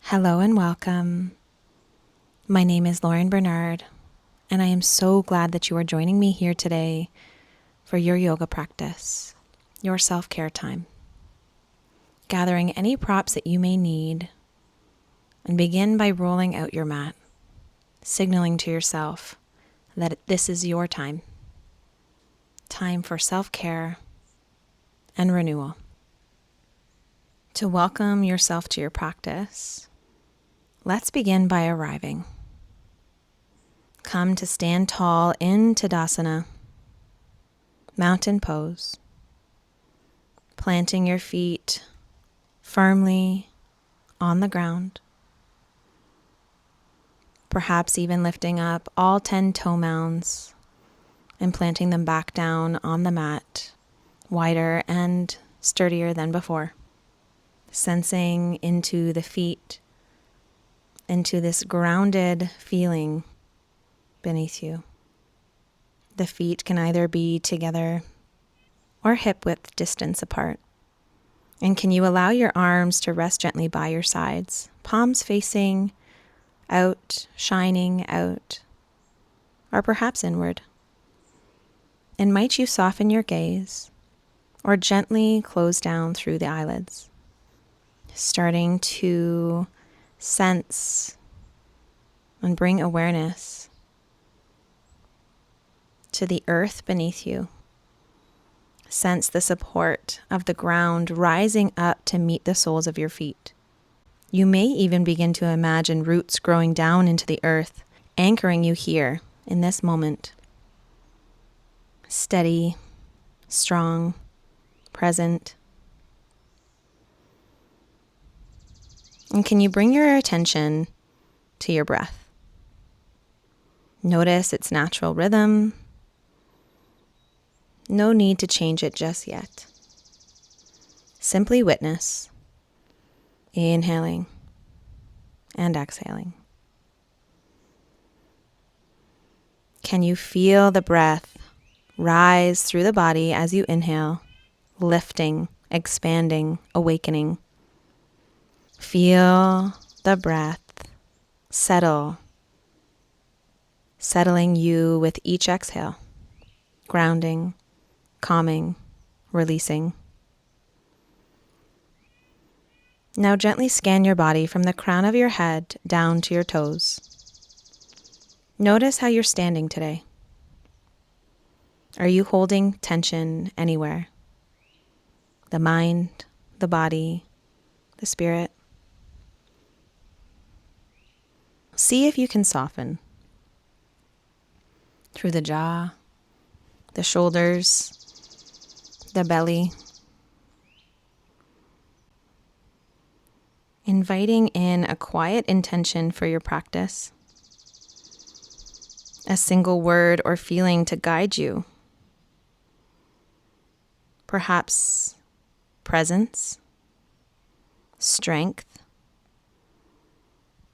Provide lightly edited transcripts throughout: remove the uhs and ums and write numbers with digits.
Hello and welcome. My name is Lauren Bernard, and I am so glad that you are joining me here today for your yoga practice, your self-care time. Gathering any props that you may need, and begin by rolling out your mat, signaling to yourself that this is your time. Time for self-care and renewal. To welcome yourself to your practice, let's begin by arriving. Come to stand tall in Tadasana, mountain pose, planting your feet firmly on the ground, perhaps even lifting up all 10 toe mounds and planting them back down on the mat, wider and sturdier than before. Sensing into the feet, into this grounded feeling beneath you. The feet can either be together or hip width distance apart. And can you allow your arms to rest gently by your sides, palms facing out, shining out, or perhaps inward? And might you soften your gaze or gently close down through the eyelids? Starting to sense and bring awareness to the earth beneath you. Sense the support of the ground rising up to meet the soles of your feet. You may even begin to imagine roots growing down into the earth, anchoring you here in this moment. Steady, strong, present. And can you bring your attention to your breath? Notice its natural rhythm. No need to change it just yet. Simply witness, inhaling and exhaling. Can you feel the breath rise through the body as you inhale, lifting, expanding, awakening? Feel the breath settle, settling you with each exhale, grounding, calming, releasing. Now gently scan your body from the crown of your head down to your toes. Notice how you're standing today. Are you holding tension anywhere? The mind, the body, the spirit? See if you can soften through the jaw, the shoulders, the belly. Inviting in a quiet intention for your practice. A single word or feeling to guide you. Perhaps presence, strength,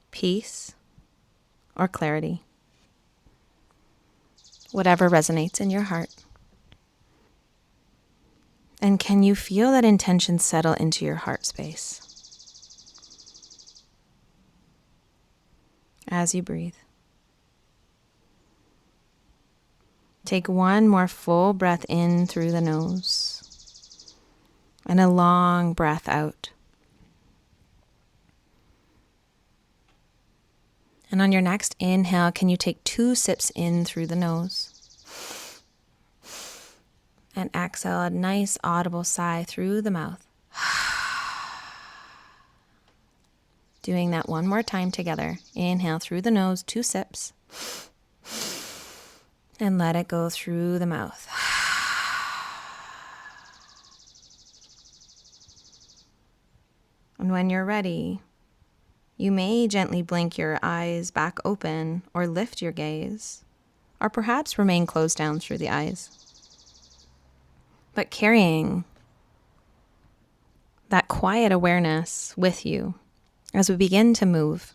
peace, or clarity. Whatever resonates in your heart. And can you feel that intention settle into your heart space as you breathe? Take one more full breath in through the nose and a long breath out. And on your next inhale, can you take 2 sips in through the nose? And exhale a nice audible sigh through the mouth. Doing that one more time together. Inhale through the nose, 2 sips. And let it go through the mouth. And when you're ready, you may gently blink your eyes back open or lift your gaze, or perhaps remain closed down through the eyes. But carrying that quiet awareness with you as we begin to move.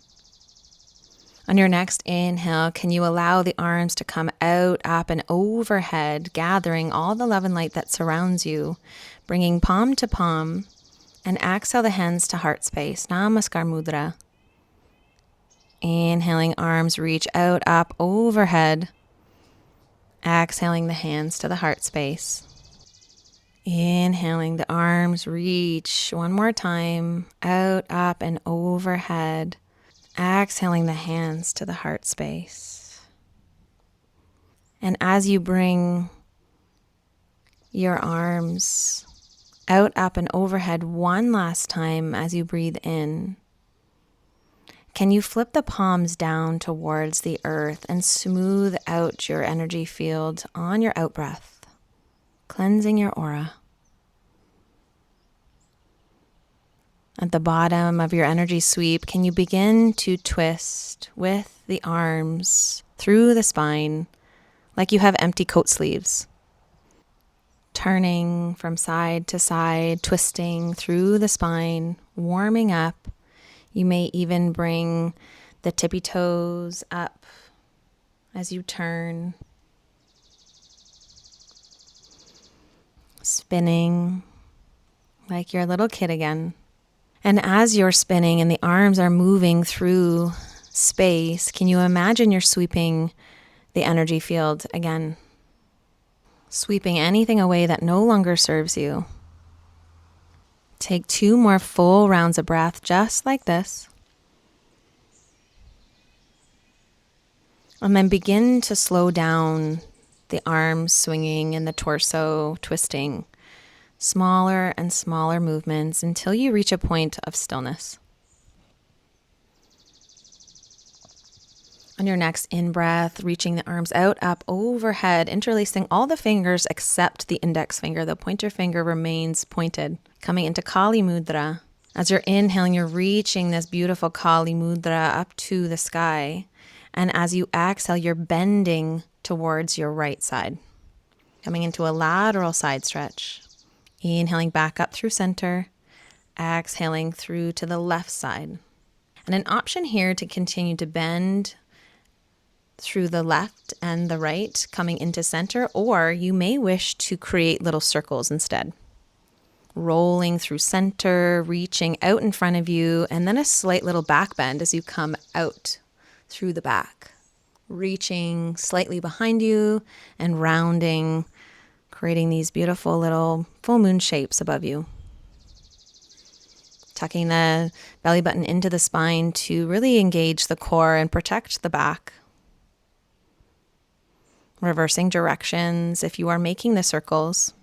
On your next inhale, can you allow the arms to come out, up, and overhead, gathering all the love and light that surrounds you, bringing palm to palm, and exhale the hands to heart space, Namaskar Mudra. Inhaling, arms reach out, up, overhead. Exhaling the hands to the heart space. Inhaling, the arms reach one more time, out, up, and overhead. Exhaling the hands to the heart space. And as you bring your arms out, up, and overhead one last time as you breathe in, can you flip the palms down towards the earth and smooth out your energy field on your out-breath, cleansing your aura? At the bottom of your energy sweep, can you begin to twist with the arms through the spine like you have empty coat sleeves? Turning from side to side, twisting through the spine, warming up. You may even bring the tippy toes up as you turn, spinning like you're a little kid again. And as you're spinning and the arms are moving through space, can you imagine you're sweeping the energy field again? Sweeping anything away that no longer serves you. Take 2 more full rounds of breath, just like this. And then begin to slow down the arms swinging and the torso twisting. Smaller and smaller movements until you reach a point of stillness. On your next in-breath, reaching the arms out, up, overhead, interlacing all the fingers except the index finger. The pointer finger remains pointed. Coming into Kali Mudra. As you're inhaling, you're reaching this beautiful Kali Mudra up to the sky. And as you exhale, you're bending towards your right side. Coming into a lateral side stretch. Inhaling back up through center. Exhaling through to the left side. And an option here to continue to bend through the left and the right, coming into center, or you may wish to create little circles instead. Rolling through center, reaching out in front of you, and then a slight little back bend as you come out through the back. Reaching slightly behind you and rounding, creating these beautiful little full moon shapes above you. Tucking the belly button into the spine to really engage the core and protect the back. Reversing directions if you are making the circles.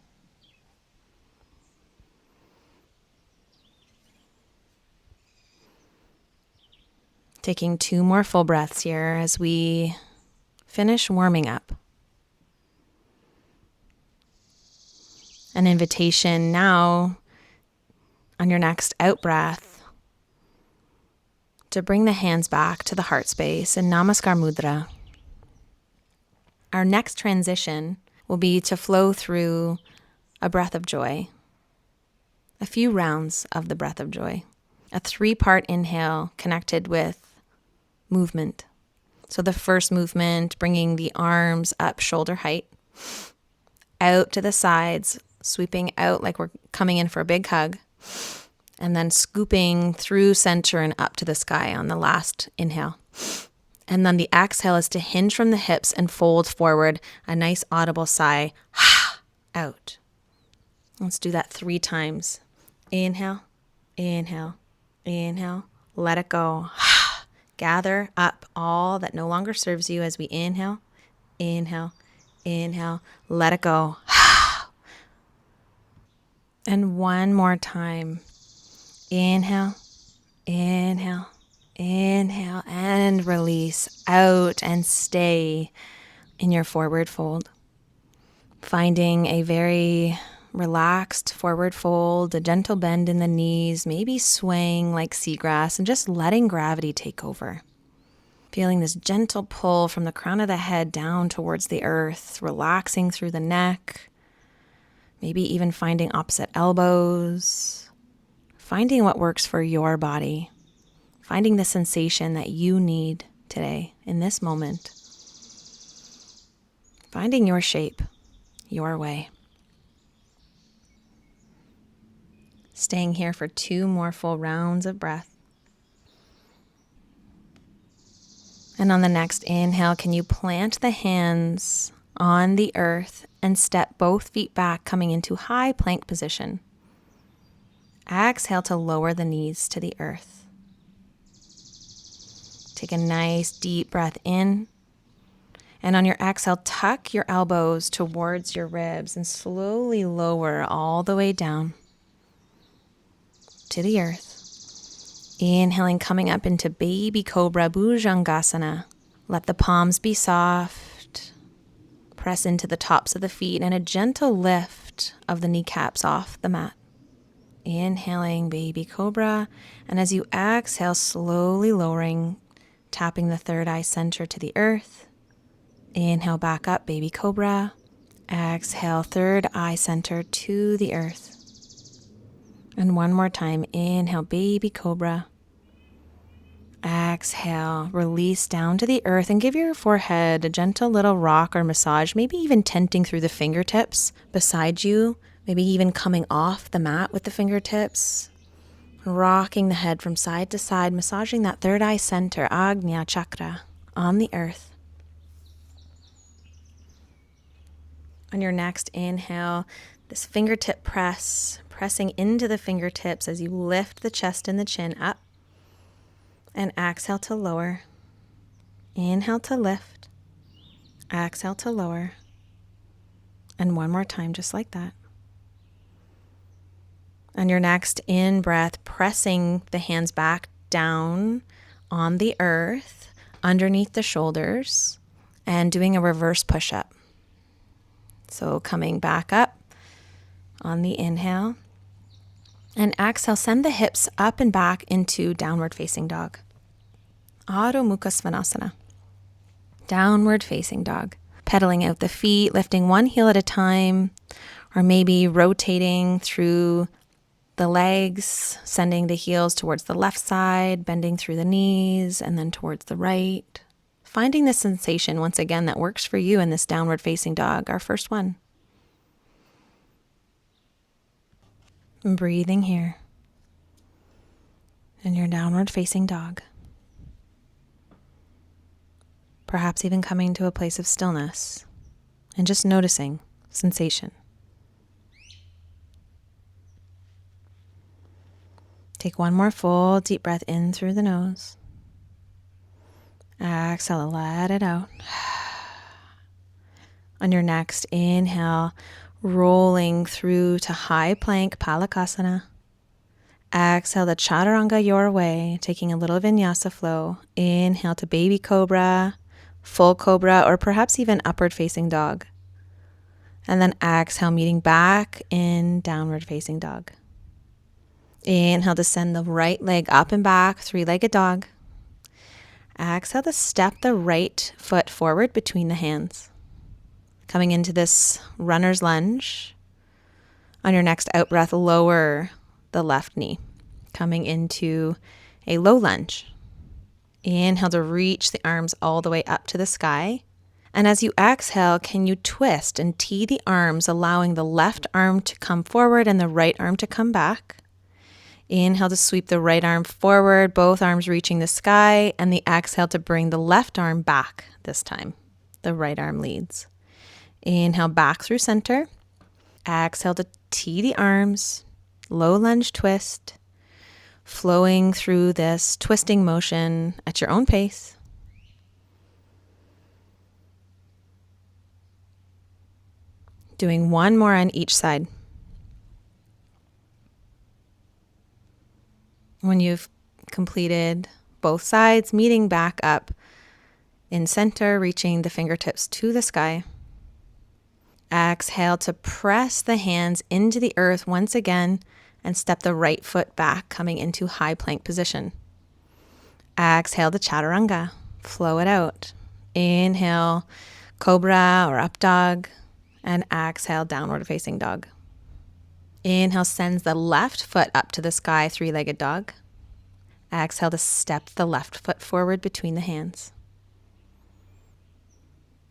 Taking 2 more full breaths here as we finish warming up. An invitation now on your next out breath to bring the hands back to the heart space in Namaskar Mudra. Our next transition will be to flow through a breath of joy. A few rounds of the breath of joy. A 3-part inhale connected with movement. So the first movement, bringing the arms up shoulder height, out to the sides, sweeping out like we're coming in for a big hug, and then scooping through center and up to the sky on the last inhale. And then the exhale is to hinge from the hips and fold forward, a nice audible sigh, out. Let's do that 3 times. Inhale, inhale, inhale, let it go. Gather up all that no longer serves you as we inhale, inhale, inhale, let it go. And one more time. Inhale, inhale, inhale, and release out and stay in your forward fold. Finding a very relaxed forward fold, a gentle bend in the knees, maybe swaying like seagrass, and just letting gravity take over. Feeling this gentle pull from the crown of the head down towards the earth, relaxing through the neck, maybe even finding opposite elbows, finding what works for your body, finding the sensation that you need today in this moment, finding your shape, your way. Staying here for 2 more full rounds of breath. And on the next inhale, can you plant the hands on the earth and step both feet back, coming into high plank position. Exhale to lower the knees to the earth. Take a nice deep breath in. And on your exhale, tuck your elbows towards your ribs and slowly lower all the way down to the earth. Inhaling, coming up into Baby Cobra Bhujangasana. Let the palms be soft. Press into the tops of the feet and a gentle lift of the kneecaps off the mat. Inhaling, Baby Cobra. And as you exhale, slowly lowering, tapping the third eye center to the earth. Inhale, back up, Baby Cobra. Exhale, third eye center to the earth. And one more time, inhale, Baby Cobra. Exhale, release down to the earth and give your forehead a gentle little rock or massage, maybe even tenting through the fingertips beside you, maybe even coming off the mat with the fingertips, rocking the head from side to side, massaging that third eye center, Ajna chakra, on the earth. On your next inhale, this fingertip press, pressing into the fingertips as you lift the chest and the chin up. And exhale to lower. Inhale to lift. Exhale to lower. And one more time, just like that. On your next in-breath, pressing the hands back down on the earth, underneath the shoulders, and doing a reverse push-up. So coming back up on the inhale. And exhale, send the hips up and back into downward facing dog. Adho Mukha Svanasana. Downward facing dog. Pedaling out the feet, lifting one heel at a time, or maybe rotating through the legs, sending the heels towards the left side, bending through the knees, and then towards the right. Finding the sensation, once again, that works for you in this downward facing dog, our first one. And breathing here in your downward facing dog. Perhaps even coming to a place of stillness and just noticing sensation. Take one more full deep breath in through the nose. Exhale, let it out. On your next inhale, rolling through to high plank Palakasana. Exhale the chaturanga your way, taking a little vinyasa flow. Inhale to Baby Cobra, full cobra, or perhaps even upward facing dog. And then exhale, meeting back in downward facing dog. Inhale to send the right leg up and back, three-legged dog. Exhale to step the right foot forward between the hands. Coming into this runner's lunge. On your next out breath, lower the left knee. Coming into a low lunge. Inhale to reach the arms all the way up to the sky. And as you exhale, can you twist and tee the arms, allowing the left arm to come forward and the right arm to come back. Inhale to sweep the right arm forward, both arms reaching the sky, and the exhale to bring the left arm back this time. The right arm leads. Inhale back through center. Exhale to tee the arms, low lunge twist, flowing through this twisting motion at your own pace. Doing one more on each side. When you've completed both sides, meeting back up in center, reaching the fingertips to the sky. Exhale to press the hands into the earth once again and step the right foot back, coming into high plank position. Exhale to chaturanga, flow it out. Inhale, cobra or up dog, and exhale, downward facing dog. Inhale sends the left foot up to the sky, three-legged dog. Exhale to step the left foot forward between the hands.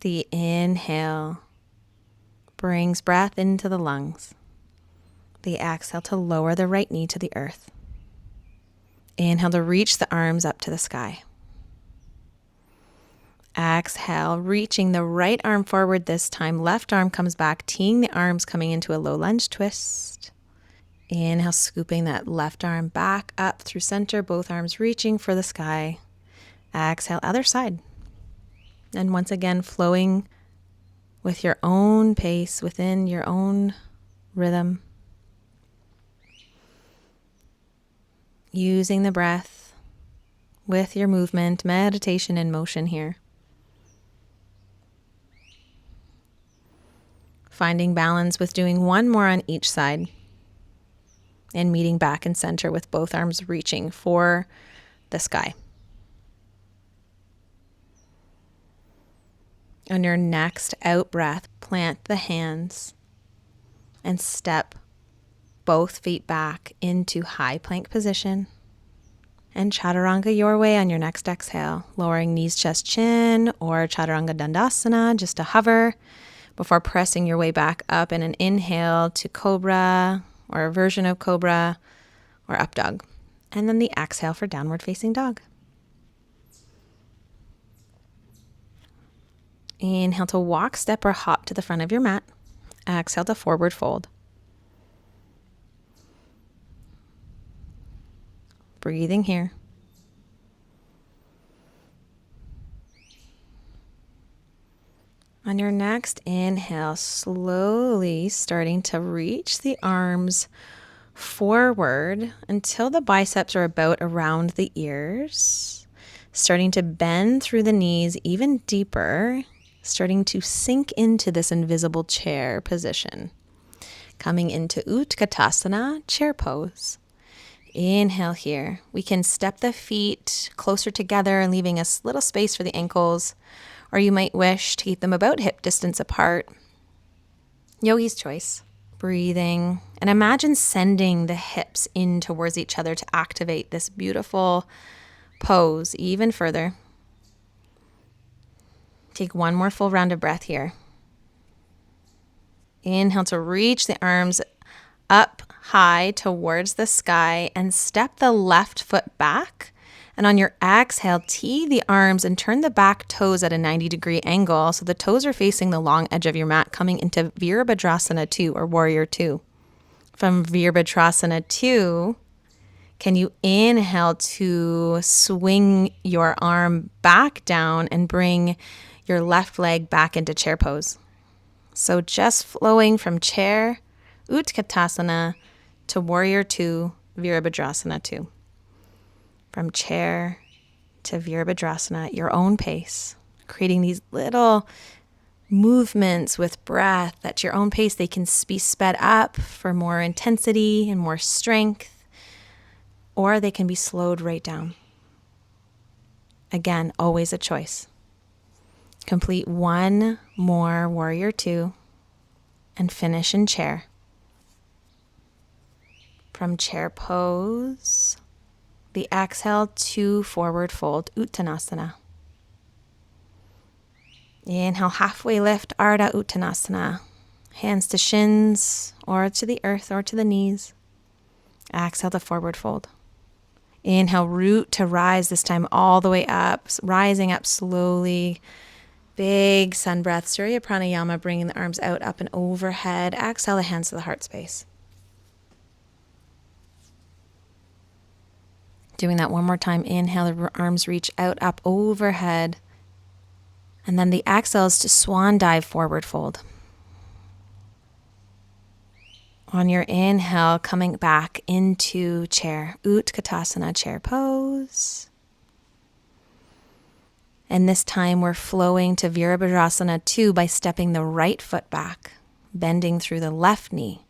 The inhale brings breath into the lungs. The exhale to lower the right knee to the earth. Inhale to reach the arms up to the sky. Exhale, reaching the right arm forward this time. Left arm comes back, teeing the arms, coming into a low lunge twist. Inhale, scooping that left arm back up through center, both arms reaching for the sky. Exhale, other side. And once again, flowing with your own pace, within your own rhythm. Using the breath with your movement, meditation in motion here. Finding balance with doing one more on each side. And meeting back in center with both arms reaching for the sky. On your next out breath, plant the hands and step both feet back into high plank position. And chaturanga your way on your next exhale, lowering knees, chest, chin, or chaturanga dandasana, just to hover before pressing your way back up in an inhale to cobra or a version of cobra or up dog. And then the exhale for downward facing dog. Inhale to walk, step, or hop to the front of your mat. Exhale to forward fold. Breathing here. On your next inhale, slowly starting to reach the arms forward until the biceps are about around the ears. Starting to bend through the knees even deeper. Starting to sink into this invisible chair position. Coming into Utkatasana, chair pose. Inhale here. We can step the feet closer together and leaving a little space for the ankles, or you might wish to keep them about hip distance apart. Yogi's choice. Breathing, and imagine sending the hips in towards each other to activate this beautiful pose even further. Take one more full round of breath here. Inhale to reach the arms up high towards the sky and step the left foot back. And on your exhale, tee the arms and turn the back toes at a 90-degree angle. So the toes are facing the long edge of your mat, coming into Virabhadrasana 2 or Warrior 2. From Virabhadrasana 2, can you inhale to swing your arm back down and bring your left leg back into chair pose? So just flowing from chair, Utkatasana, to Warrior 2, Virabhadrasana 2. From chair to Virabhadrasana at your own pace, creating these little movements with breath at your own pace. They can be sped up for more intensity and more strength, or they can be slowed right down. Again, always a choice. Complete one more Warrior 2 and finish in chair. From chair pose, the exhale to forward fold, Uttanasana. Inhale, halfway lift, Ardha Uttanasana. Hands to shins or to the earth or to the knees. Exhale to forward fold. Inhale, root to rise, this time all the way up, rising up slowly. Big sun breath, Surya Pranayama, bringing the arms out, up and overhead. Exhale the hands to the heart space. Doing that one more time. Inhale, the arms reach out, up, overhead. And then the exhale is to swan dive, forward fold. On your inhale, coming back into chair, Utkatasana, chair pose. And this time we're flowing to Virabhadrasana 2 by stepping the right foot back, bending through the left knee.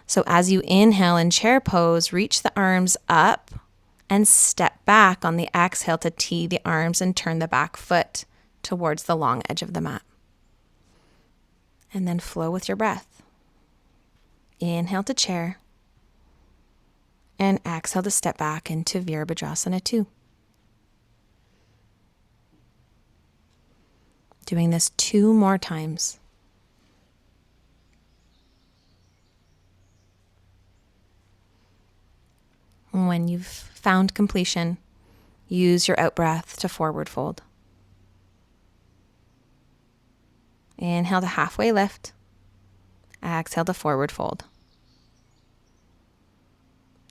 So as you inhale in chair pose, reach the arms up and step back on the exhale to tee the arms and turn the back foot towards the long edge of the mat. And then flow with your breath. Inhale to chair. And exhale to step back into Virabhadrasana 2. Doing this 2 more times. When you've found completion, use your out breath to forward fold. Inhale to halfway lift. Exhale to forward fold.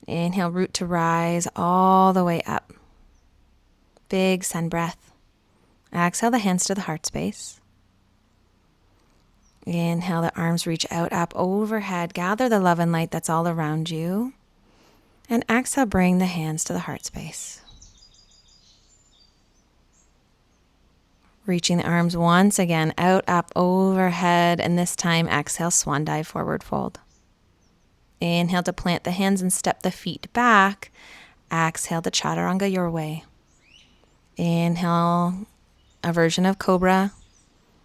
Inhale, root to rise all the way up. Big sun breath. Exhale the hands to the heart space. Inhale, the arms reach out, up, overhead. Gather the love and light that's all around you. And exhale, bring the hands to the heart space. Reaching the arms once again, out, up, overhead. And this time, exhale, swan dive, forward fold. Inhale to plant the hands and step the feet back. Exhale to chaturanga your way. Inhale, a version of cobra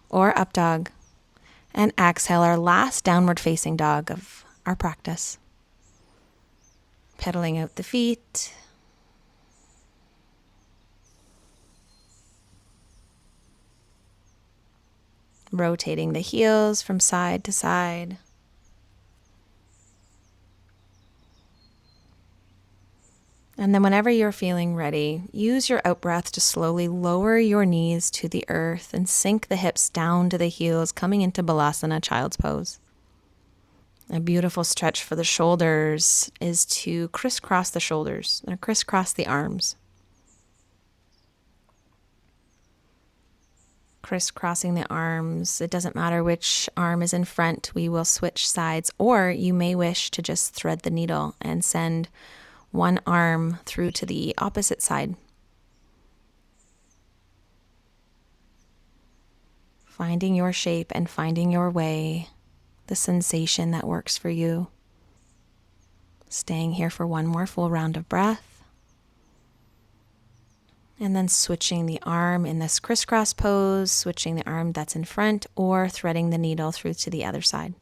or up dog. And exhale, our last downward facing dog of our practice. Pedaling out the feet. Rotating the heels from side to side. And then whenever you're feeling ready, use your out breath to slowly lower your knees to the earth and sink the hips down to the heels, coming into Balasana, child's pose. A beautiful stretch for the shoulders is to crisscross the shoulders and crisscross the arms. Crisscrossing the arms, it doesn't matter which arm is in front, we will switch sides, or you may wish to just thread the needle and send one arm through to the opposite side. Finding your shape and finding your way, the sensation that works for you. Staying here for one more full round of breath. And then switching the arm in this crisscross pose, switching the arm that's in front, or threading the needle through to the other side.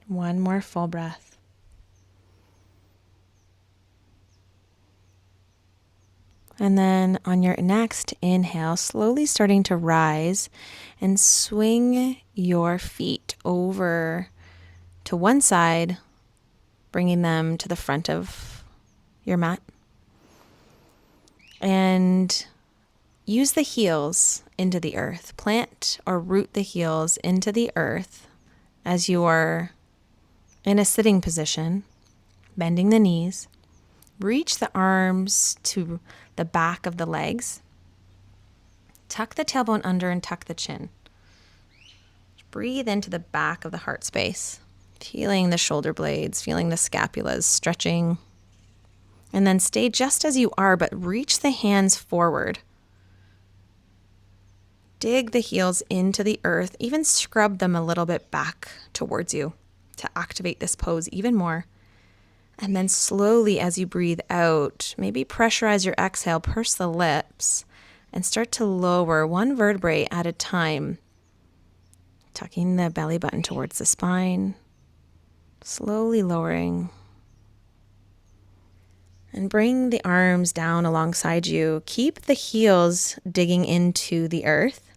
One more full breath. And then on your next inhale, slowly starting to rise and swing your feet over to one side, bringing them to the front of your mat. And use the heels into the earth. Plant or root the heels into the earth as you are in a sitting position, bending the knees. Reach the arms to the back of the legs. Tuck the tailbone under and tuck the chin. Breathe into the back of the heart space, feeling the shoulder blades, feeling the scapulas stretching. And then stay just as you are, but reach the hands forward. Dig the heels into the earth, even scrub them a little bit back towards you to activate this pose even more. And then slowly as you breathe out, maybe pressurize your exhale, purse the lips, and start to lower one vertebrae at a time. Tucking the belly button towards the spine, slowly lowering. And bring the arms down alongside you. Keep the heels digging into the earth.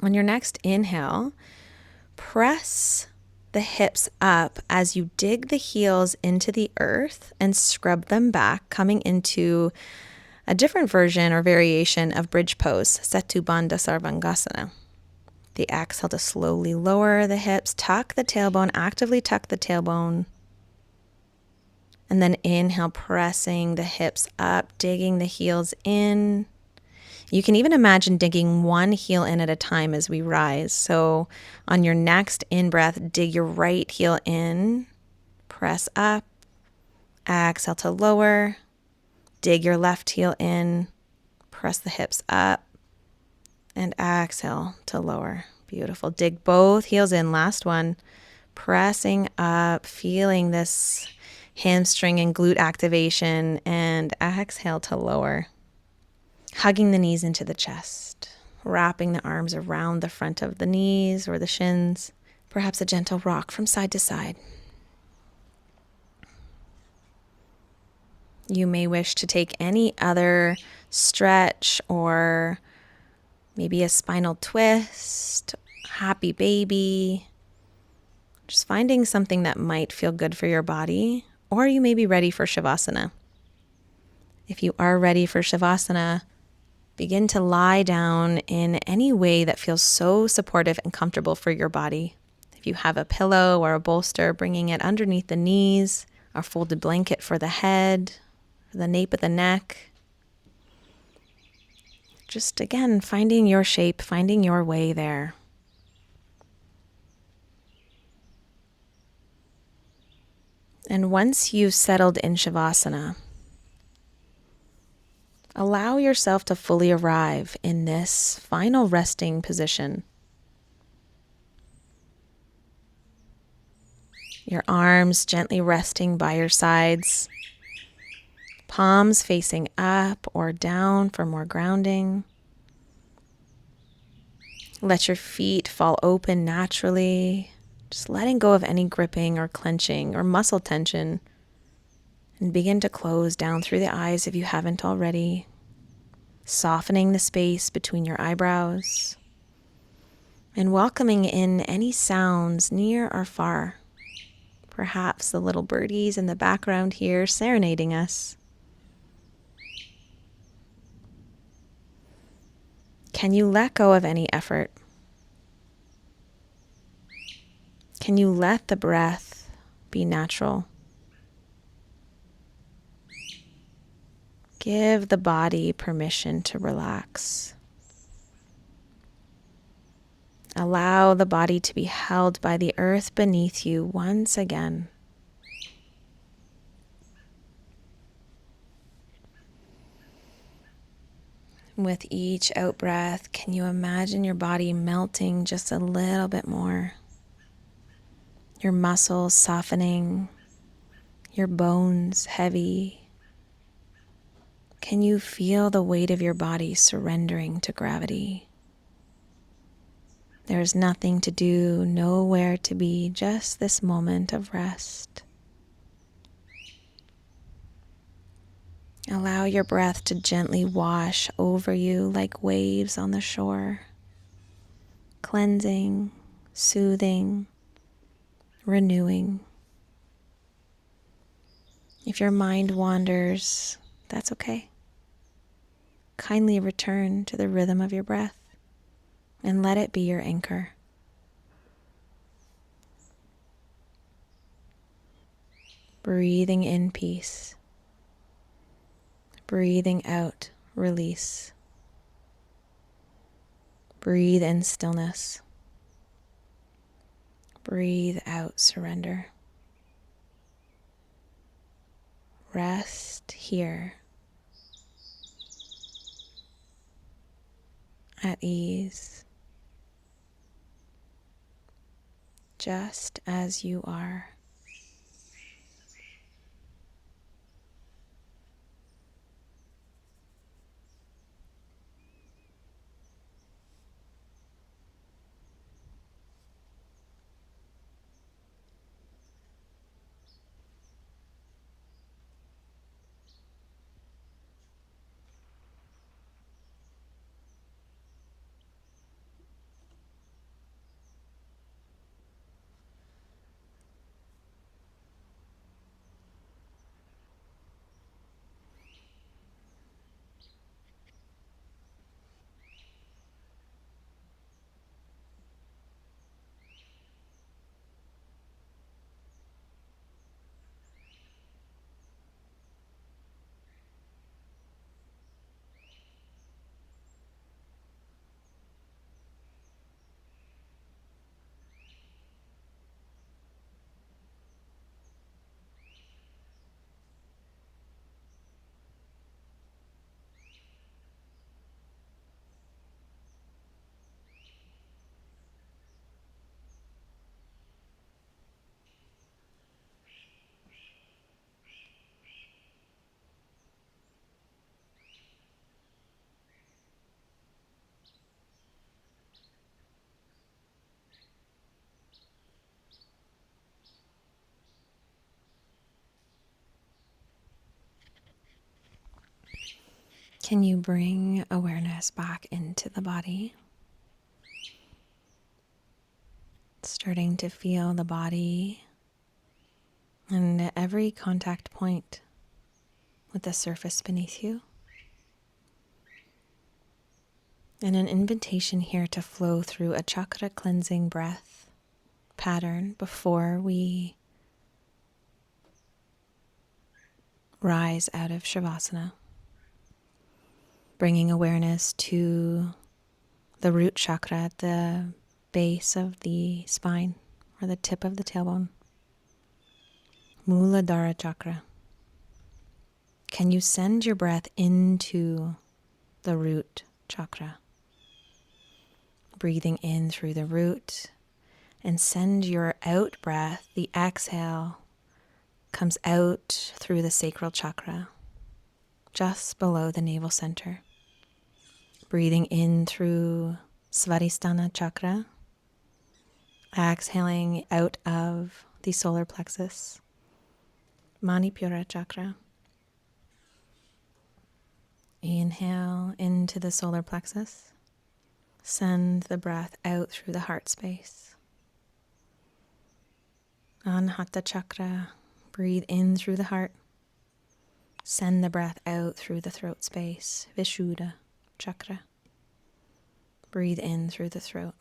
On your next inhale, press the hips up as you dig the heels into the earth and scrub them back, coming into a different version or variation of bridge pose, Setu Bandha Sarvangasana. The exhale to slowly lower the hips, tuck the tailbone, actively tuck the tailbone. And then inhale, pressing the hips up, digging the heels in. You can even imagine digging one heel in at a time as we rise. So on your next in-breath, dig your right heel in, press up, exhale to lower, dig your left heel in, press the hips up, and exhale to lower. Beautiful. Dig both heels in. Last one, pressing up, feeling this hamstring and glute activation, and exhale to lower. Hugging the knees into the chest, wrapping the arms around the front of the knees or the shins, perhaps a gentle rock from side to side. You may wish to take any other stretch or maybe a spinal twist, happy baby, Just finding something that might feel good for your body, or you may be ready for Shavasana. If you are ready for Shavasana, begin to lie down in any way that feels so supportive and comfortable for your body. If you have a pillow or a bolster, bringing it underneath the knees, or folded blanket for the head, for the nape of the neck. Just again, finding your shape, finding your way there. And once you've settled in Shavasana, allow yourself to fully arrive in this final resting position. Your arms gently resting by your sides, palms facing up or down for more grounding. Let your feet fall open naturally, just letting go of any gripping or clenching or muscle tension. And begin to close down through the eyes if you haven't already, softening the space between your eyebrows and welcoming in any sounds near or far. Perhaps the little birdies in the background here serenading us. Can you let go of any effort? Can you let the breath be natural? Give the body permission to relax. Allow the body to be held by the earth beneath you once again. With each out breath, can you imagine your body melting just a little bit more? Your muscles softening, your bones heavy. Can you feel the weight of your body surrendering to gravity? There is nothing to do, nowhere to be, just this moment of rest. Allow your breath to gently wash over you like waves on the shore, cleansing, soothing, renewing. If your mind wanders, that's okay. Kindly return to the rhythm of your breath and let it be your anchor. Breathing in peace. Breathing out release. Breathe in stillness. Breathe out surrender. Rest here. At ease. Just as you are. Can you bring awareness back into the body? Starting to feel the body and at every contact point with the surface beneath you. And an invitation here to flow through a chakra cleansing breath pattern before we rise out of Shavasana. Bringing awareness to the root chakra at the base of the spine or the tip of the tailbone. Muladhara chakra. Can you send your breath into the root chakra? Breathing in through the root, and send your out breath, the exhale, comes out through the sacral chakra, just below the navel center. Breathing in through Svadhisthana chakra, exhaling out of the solar plexus, Manipura chakra. Inhale into the solar plexus. Send the breath out through the heart space. Anahata chakra. Breathe in through the heart. Send the breath out through the throat space. Vishuddha chakra. Breathe in through the throat.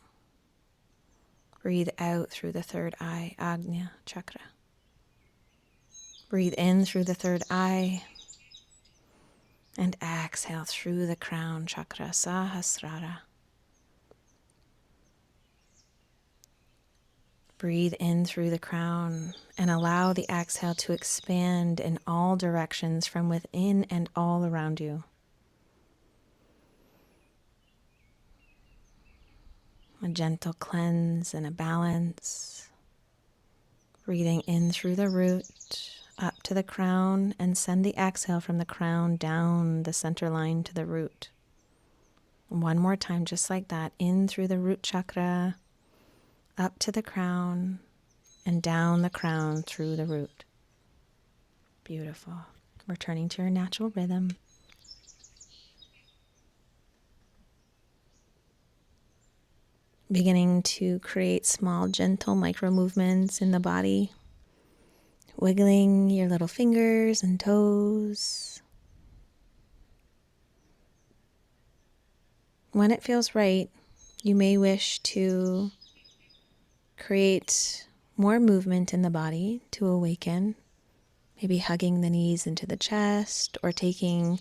Breathe out through the third eye. Ajna chakra. Breathe in through the third eye. And exhale through the crown chakra. Sahasrara. Breathe in through the crown and allow the exhale to expand in all directions from within and all around you. A gentle cleanse and a balance. Breathing in through the root, up to the crown, and send the exhale from the crown down the center line to the root. One more time, just like that. In through the root chakra, up to the crown, and down the crown through the root. Beautiful. Returning to your natural rhythm. Beginning to create small, gentle micro movements in the body. Wiggling your little fingers and toes. When it feels right, you may wish to create more movement in the body to awaken, maybe hugging the knees into the chest or taking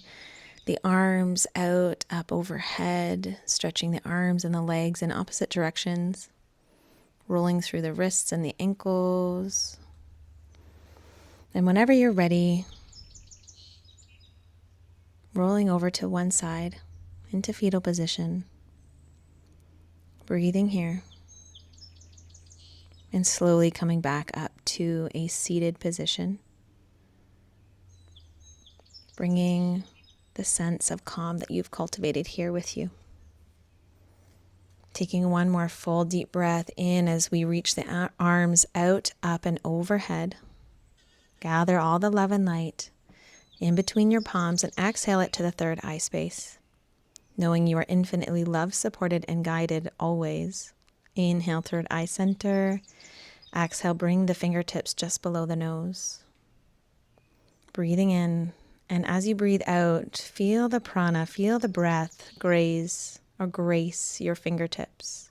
the arms out, up overhead, stretching the arms and the legs in opposite directions, rolling through the wrists and the ankles. And whenever you're ready, rolling over to one side into fetal position, breathing here. And slowly coming back up to a seated position. Bringing the sense of calm that you've cultivated here with you. Taking one more full deep breath in as we reach the arms out, up, and overhead. Gather all the love and light in between your palms and exhale it to the third eye space. Knowing you are infinitely loved, supported, and guided always. Inhale, third eye center. Exhale, bring the fingertips just below the nose. Breathing in, and as you breathe out, feel the prana, feel the breath graze or grace your fingertips.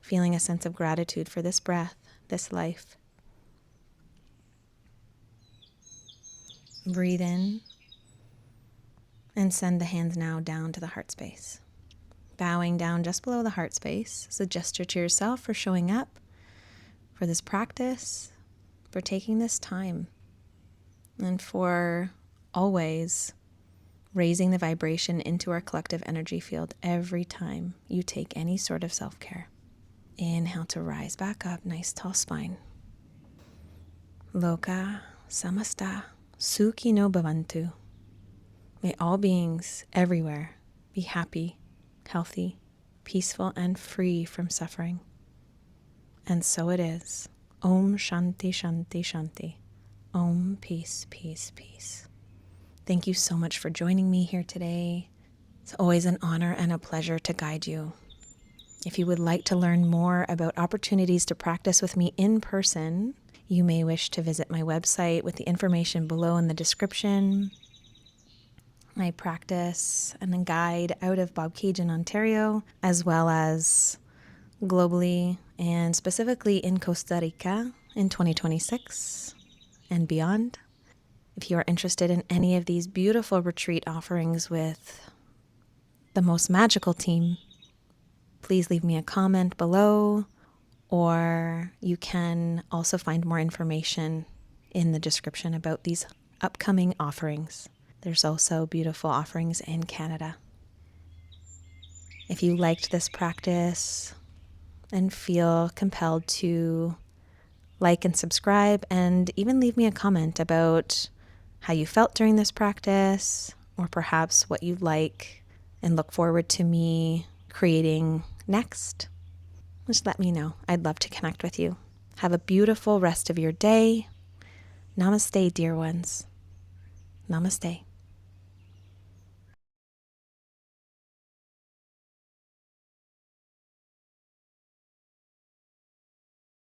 Feeling a sense of gratitude for this breath, this life. Breathe in, and send the hands now down to the heart space. Bowing down just below the heart space is a gesture to yourself for showing up, for this practice, for taking this time, and for always raising the vibration into our collective energy field every time you take any sort of self-care. Inhale to rise back up, nice tall spine. Loka samasta sukhino bhavantu. May all beings everywhere be happy, healthy, peaceful, and free from suffering. And so it is. Om Shanti Shanti Shanti. Om Peace Peace Peace. Thank you so much for joining me here today. It's always an honor and a pleasure to guide you If you would like to learn more about opportunities to practice with me in person, you may wish to visit my website with the information below in the description. I practice and guide out of Bobcaygeon, Ontario, as well as globally and specifically in Costa Rica in 2026 and beyond. If you are interested in any of these beautiful retreat offerings with the most magical team, please leave me a comment below, or you can also find more information in the description about these upcoming offerings. There's also beautiful offerings in Canada. If you liked this practice and feel compelled to like and subscribe, and even leave me a comment about how you felt during this practice, or perhaps what you'd like and look forward to me creating next, just let me know. I'd love to connect with you. Have a beautiful rest of your day. Namaste, dear ones. Namaste.